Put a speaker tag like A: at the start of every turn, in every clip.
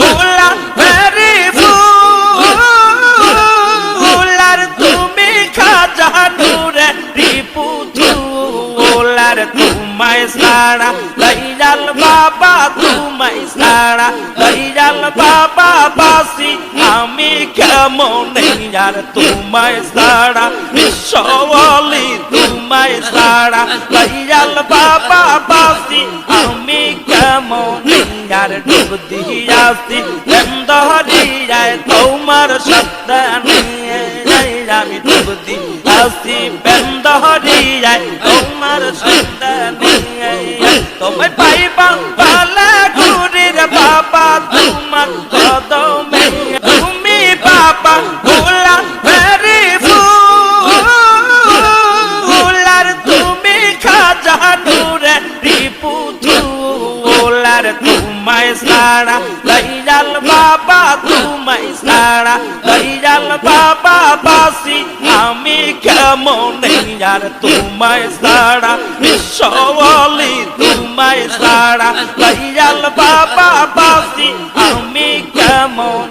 A: গোলা ভেরি ফুল আর তুমি খাজা নূরে রিপুতুল আর তোমায় সারা দয়াল বাবা তোমায় সারা দয়াল বাবা বাসি আমি কেমন আর তোমায় সারা বিশ্বওয়ালি তোমায় সারা দয়াল বাবা বাসি আমি কেমন আর ডুব দিয়াছি বন্দরিয়ায় তোমার সত্য নিয়ে আমি ডুব দিয়াছি বন্দরিয়ায় তোমার সত্য নিয়ে তোমায় পাইবা বালা গুরির বাবা তোমার কদমে তুমি বাবা গোলা ভেরি ফুল আর তুমি খাজা নূরে রিপুতুল আর তোমায় সারা দয়াল বাবা তোমায় সারা দয়াল বাবা বাসি আমি কেমন আর তোমায় সারা বিশ্বওয়ালি তোমায় সারা দয়াল বাবা বাসি আমি কেমন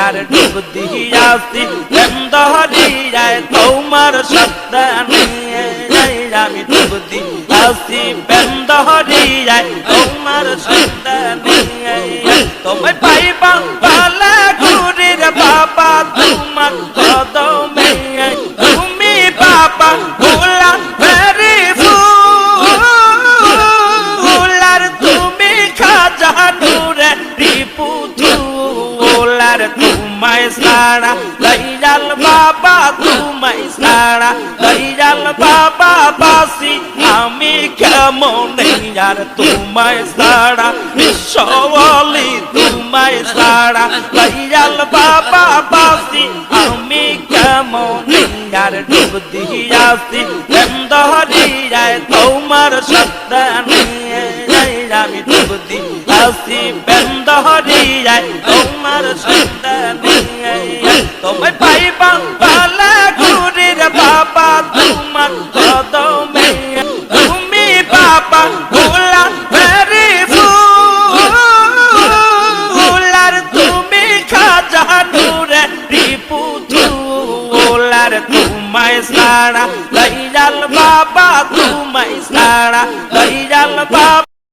A: আর ডুব দিয়াছি বন্দরিয়ায় তোমার সত্য নিয়ে আমি ডুব দিয়াছি বন্দরিয়ায় তোমার সত্য নিয়ে তোমায় পাইবা বালা গুরির বাবা তোমার কদমে তুমি বাবা গোলা ভেরি ফুল আর তুমি খাজা নূরে রিপুতুল আর তোমায় সারা দয়াল বাবা তোমায় সারা দয়াল বাবা বাসি আমি কেমন আর তোমায় সারা বিশ্বওয়ালি তোমায় সারা দয়াল বাবা বাসি আমি কেমন আর ডুব দিয়াছি বন্দরিয়ায় তোমার সত্য নিয়ে আমি ডুব দিয়াছি বন্দরিয়ায় তোমার সত্য নিয়ে তোমায় পাইবা বালা গুরির বাবা তোমার কদমে তুমি বাবা গোলা ভেরি ফুল আর তুমি খাজা নূরে রিপুতুল আর তোমায় সারা